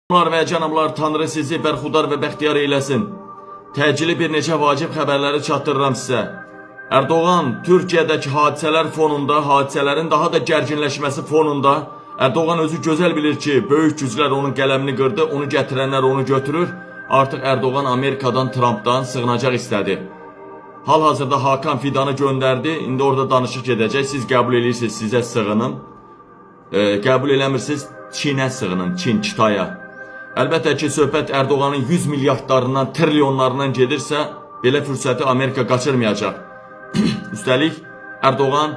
Cənablar və cənablar, Tanrı sizi bərxudar və bəxtiyar eyləsin. Təcili bir neçə vacib xəbərləri çatdırıram sizə. Erdoğan Türkiyədəki hadisələr fonunda, hadisələrin daha da gərginləşməsi fonunda Erdoğan özü gözəl bilir ki, böyük güclər onun qələmini qırdı, onu gətirənlər onu götürür. Artıq Erdoğan Amerikadan, Trumpdan sığınacaq istədi. Hal-hazırda Hakan Fidanı göndərdi, indi orada danışıq gedəcək, siz qəbul edirsiniz, sizə sığınım. Qəbul eləmirsiniz, Çinə sığının, Çin, Kitaya. Əlbəttə ki, söhbət Erdoğanın 100 milyardlarından, trilyonlarından gedirsə, belə fürsəti Amerika qaçırmayacaq. Üstəlik, Erdoğan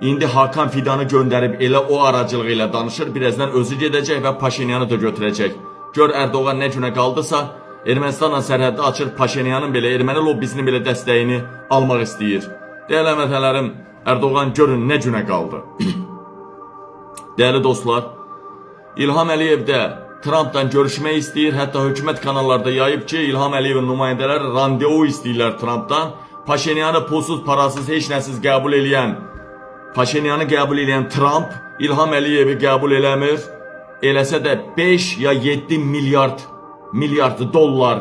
indi Hakan Fidanı göndərib elə o aracılığı ilə danışır, birazdan özü gedəcək və Paşinyanı da götürəcək. Gör Erdoğan nə günə qaldısa, Ermənistanla sərhəddə açır, Paşinyanın belə, erməni lobbisinin belə dəstəyini almaq istəyir. Dəyərli həmvətənlərim, Erdoğan görün nə günə qaldı. Dəyərli dostlar, İlham Əliyev də Trump'dan görüşmək istəyir, hətta hökumət kanallarda yayıb ki, İlham Əliyevin nümayəndələri randevu istəyirlər Trump'dan. Paşinyanı pulsuz, parasız, heç nəsiz qəbul eləyən, Paşinyanı qəbul eləyən Trump, İlham Əliyevi qəbul eləmir. Eləsə də 5 ya 7 milyard dollar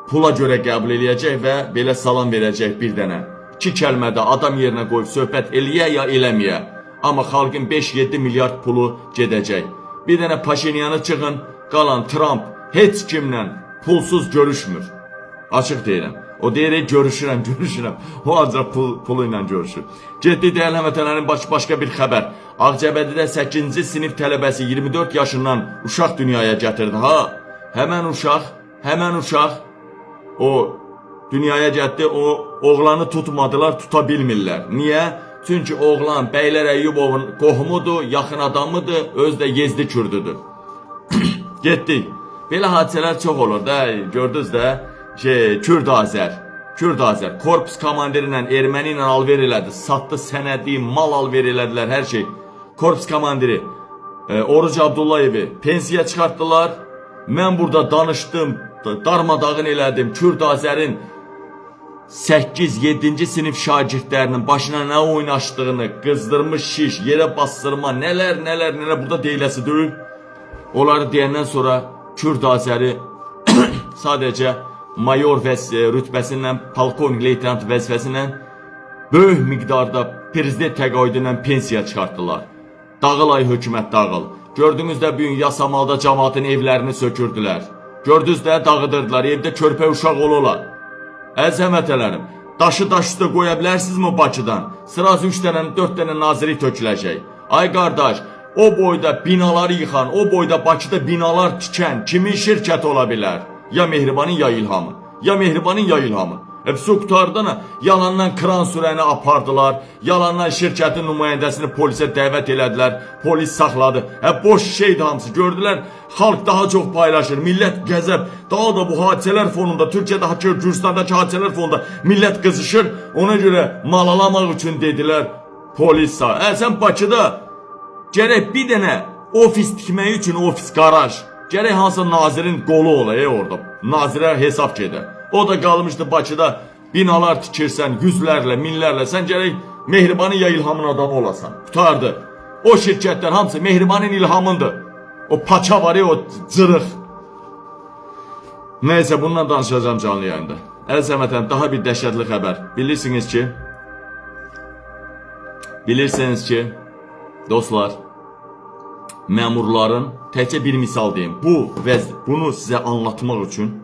pula görə qəbul eləyəcək və belə salam verəcək bir dənə. 2 kəlmədə adam yerinə qoyub söhbət eləyə ya eləməyə. Amma xalqın 5-7 milyard pulu gedəcək. Bir dənə Paşinyanı çıxın, qalan Trump heç kimlə pulsuz görüşmür. Açıq deyirəm. O deyir, görüşürəm. O ancaq pulu ilə görüşür. Ciddi dəyərli həmvətənlərin başqa bir xəbər. Ağcabədidə 8-ci sinif tələbəsi 24 yaşından uşaq dünyaya gətirdi. Həmən uşaq o dünyaya gəldi, o oğlanı tutmadılar, tuta bilmirlər. Niyə? Çünki oğlan Bəylər Əyyubovun qohumudur, yaxın adamıdır, özü də Yezdi Kürdüdür. Getdik. Belə hadisələr çox olur da, gördünüz də, Kürd-Azər, korpus komandiri ilə erməni ilə alver elədi, satdı sənədi, mal alver elədilər, hər şey. Korpus komandiri Oruc Abdullayevi pensiya çıxartdılar. Mən burada danışdım, darmadağın elədim, Kürd-Azərin 8-7-ci sinif şagirdlərinin başına nə oynaşdığını, qızdırmış şiş, yerə bastırma, nələr burada deyiləsi deyil. Onları deyəndən sonra Kürd-Azəri sadəcə mayor rütbəsindən, polkovnik leytenant vəzifəsindən böyük miqdarda prezident təqaüdü ilə pensiya çıxartdılar. Dağıl ay hökumət dağıl. Gördünüz də bugün Yasamalda cəmaatın evlərini sökürdülər. Gördünüz də dağıdırdılar, evdə körpə uşaq olurlar. Əziz həmvətənlərim, daşı üstə qoya bilərsinizmi Bakıdan? Sırası 3 dənə, 4 dənə naziri töküləcək. Ay qardaş, o boyda binaları yıxan, o boyda Bakıda binalar tikən kimin şirkəti ola bilər? Ya Mehribanın ya İlhamın. Ya Mehribanın ya İlhamın. Su qutardana yalandan kran sürəni apardılar, yalandan şirkətin nümayəndəsini polisə dəvət elədilər, polis saxladı. Boş şeydi hamısı, gördülər, xalq daha çox paylaşır, millət qəzəb, daha da bu hadisələr fonunda, Türkiyədə, Gürcüstandakı hadisələr fonunda millət qızışır, ona görə mal alamaq üçün dedilər, polis sağ. Sən Bakıda gərək bir dənə ofis tikmək üçün ofis qaraj, gərək hansı nazirin qolu ola orada, nazirə hesab gedə. O da qalmışdı Bakıda binalar tikirsən, yüzlərlə, minlərlə, sən gərək Mehribanın ya İlhamın adamı olasan. Qutardı. O şirkətlər hamısı Mehribanın İlhamındır. O paça var ya, o cırıq. Neyse, bundan danışacağım canlı yayında. Əziz həmvətən, daha bir dəhşətli xəbər. Bilirsiniz ki, dostlar, məmurların, təkcə bir misal deyim, bunu sizə anlatmaq üçün,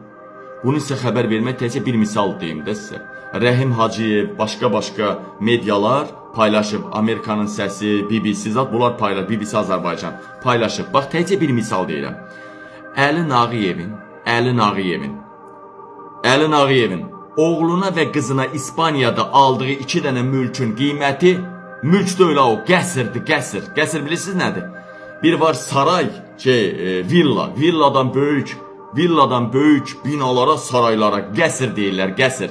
bunu sizə xəbər vermək təkcə bir misal deyim də sizə. Rəhim Hacıyev, başqa medialar paylaşıb, Amerikanın səsi, BBC, bunlar paylaşıb, BBC Azərbaycan paylaşıb. Bax, təkcə bir misal deyirəm. Əli Nağıyevin oğluna və qızına İspaniyada aldığı 2 dənə mülkün qiyməti, mülk deyil o, qəsrdir, qəsr. Qəsr bilirsiniz nədir? Bir var saray, villa, villadan böyük binalara, saraylara qəsr deyirlər, qəsr.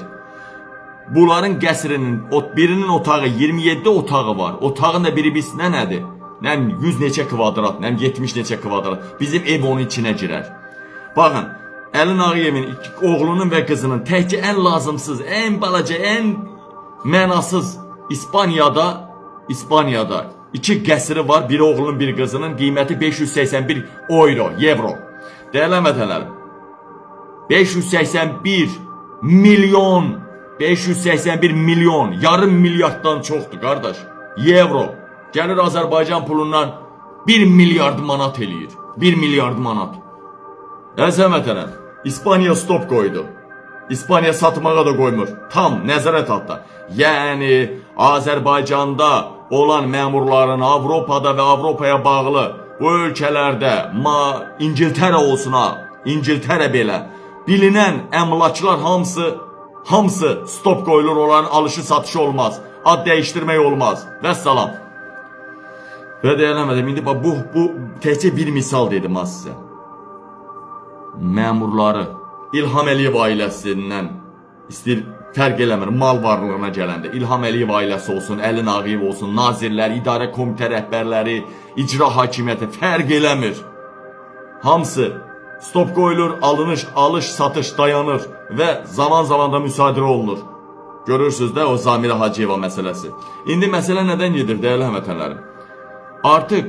Bunların qəsrinin birinin otağı 27 otağı var. Otağın da biri biz nədir? Nəm 100 neçə kvadrat, nəm 70 neçə kvadrat. Bizim ev onun içinə girər. Baxın, Əli Nağıyevin oğlunun və qızının təkcə ən lazımsız, ən balaca, ən mənasız İspaniyada 2 qəsri var. Biri oğlunun, bir qızının, qiyməti 581 euro. Dəyərli vətənlərim, 581 milyon, 581 milyon, yarım milyarddan çoxdur qardaş. Euro. Gəlir Azərbaycan pulundan 1 milyard manat eləyir. 1 milyard manat. Əzəm vətənəm, İspaniya stop qoydu. İspaniya satmağa da qoymur. Tam nəzarət altında. Yəni Azərbaycanda olan məmurların Avropada və Avropaya bağlı bu ölkələrdə İngiltərə olsun ha, İngiltərə belə bilinən əmlaklar hamısı stop qoyulur, onların alışı satışı olmaz. Ad dəyişdirmək olmaz. Vəssalam. Və deyələmədim, indi bu təkcə bir misal dedim az sizə. Məmurları İlham Əliyev ailəsindən fərq eləmir, mal varlığına gələndə İlham Əliyev ailəsi olsun, Əlin Ağayev olsun, nazirlər, idarə komitə rəhbərləri, icra hakimiyyəti fərq eləmir. Hamısı stop qoyulur, alış, satış dayanır və zaman da müsadirə olunur. Görürsünüz də o Zamirə Hacıyeva məsələsi. İndi məsələ nədən gedir dəyərli həmvətənlərim? Artıq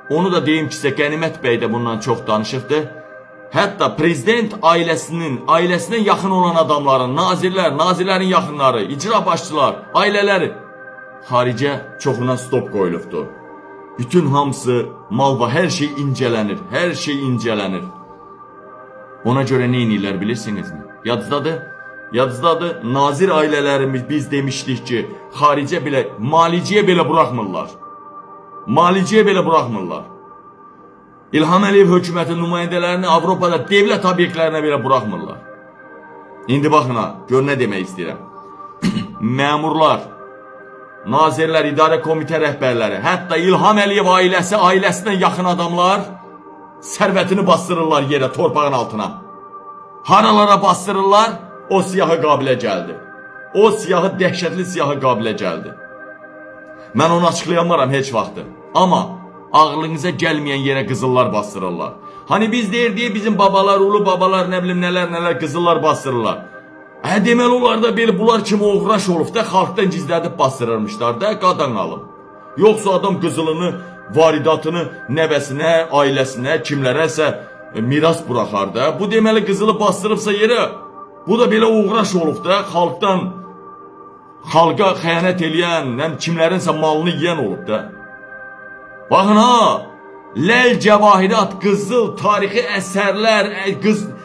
onu da deyim ki, Qənimət bəy də bundan çox danışıqdı. Hətta prezident ailəsinə yaxın olan adamların, nazirlərin yaxınları, icra başçılar, ailələri xaricə çoxuna stop qoyulubdur. Bütün hamısı malva, hər şey incələnir, hər şey incələnir. Ona görə nə edirlər bilirsinizmi? Yadınızdadır, nazir ailələrimiz biz demişdik ki, xaricə belə, maliciyə belə buraxmırlar. Maliciyə belə buraxmırlar. İlham Əliyev hökumətinin nümayəndələrini Avropada devlət obyektlərinə belə buraxmırlar. İndi baxın ha, gör nə demək istəyirəm. Məmurlar, nazirlər, idarə komitə rəhbərləri, hətta İlham Əliyev ailəsinə yaxın adamlar sərvətini bastırırlar yerə, torpağın altına. Haralara bastırırlar, o siyahı qabilə gəldi. O siyahı, dəhşətli siyahı qabilə gəldi. Mən onu açıqlayamaram heç vaxtı. Amma ağlınıza gəlməyən yerə qızıllar bastırırlar. Hani biz deyir bizim babalar, ulu babalar, nə bilim nələr qızıllar bastırırlar. Deməli onlar da belə bunlar kimi uğraş olub da xalqdan gizlədib bastırırmışlar da qadan alım. Yoxsa adam qızılını, varidatını nəvəsinə, ailəsinə, kimlərəsə miras buraxar da. Bu deməli qızılı bastırıbsa yerə, bu da belə uğraş olub da xalqa xəyanət eləyən, kimlərinsə malını yiyən olub da. Baxın ha, ləl cəvahirat, qızıl, tarixi əsərlər,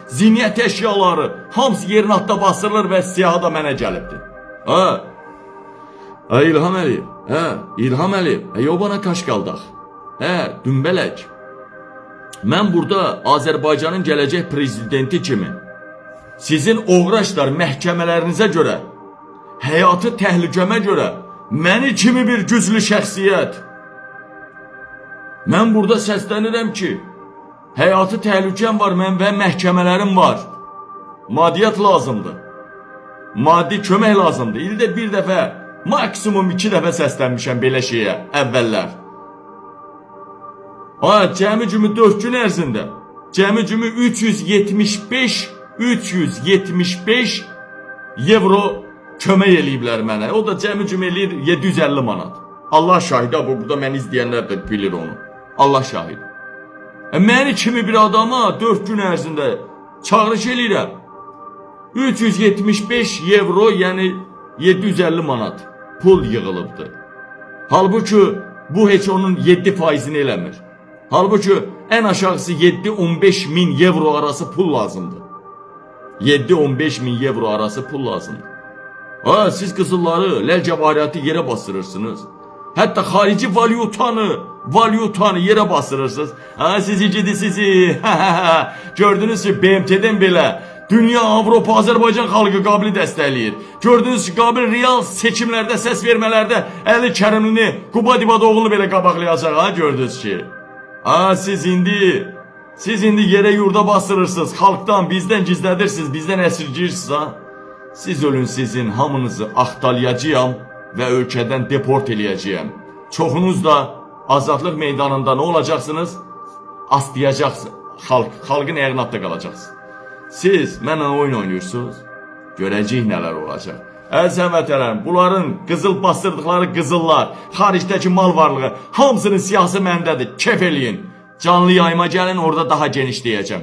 ziniyyət əşyaları hamısı yerin altında bastırılır və siyahı da mənə gəlibdir. İlham Əliyev, yobana kaş qaldaq. Dümbələk. Mən burada Azərbaycanın gələcək prezidenti kimi sizin uğraşlar məhkəmələrinizə görə, həyatı təhlükəmə görə məni kimi bir güclü şəxsiyyət, mən burada səslənirəm ki, həyatı təhlükəm var və məhkəmələrim var. Maddiyyat lazımdır. Maddi kömək lazımdır. İldə bir dəfə, maksimum 2 dəfə səslənmişəm belə şeyə, əvvəllər. Cəmi cümü 4 gün ərzində, cəmi cümü 375 euro kömək eləyiblər mənə. O da cəmi cümü eləyir 750 manat. Allah şahidi, burada məni izləyənlər də bilir onu. Allah şahid. Məni kimi bir adama 4 gün ərzində çağırış eləyirəm. 375 euro, yəni 750 manat pul yığılıbdır. Halbuki bu heç onun 7%'ini eləmir. Halbuki ən aşağısı 7-15 min euro arası pul lazımdır. 7-15 min euro arası pul lazımdır. Siz qızılları, ləl cəvahiratı yerə bastırırsınız. Hətta xarici valyutanı yerə bastırırsınız. Sizi gidi sizi. Gördünüz ki BMT'dən belə dünya, Avropa, Azərbaycan xalqı Qabili dəstəkləyir. Gördünüz ki Qabil real seçimlərdə, səs vermələrdə Əli Kərimlini, Quba Divadoğlu'nu belə qabaqlayacaq. Gördünüz ki. Siz indi yerə yurda bastırırsınız. Xalqdan, bizdən gizlədirsiniz, bizdən əsirgirsiniz. Siz ölün, sizin hamınızı axtalayacağım və ölkədən deport eləyəcəyəm. Çoxunuz da azadlıq meydanında nə olacaqsınız? Aslayacaqsınız. Xalqın əğnatda qalacaqsınız. Siz mənlə oyun oynayırsınız. Görəcəyik nələr olacaq. Əziz həmvətənlərim, bunların qızıl bastırdıqları qızıllar, xaricdəki mal varlığı, hamısının siyasi məndədir. Kef eləyin. Canlı yayıma gəlin, orada daha geniş deyəcəm.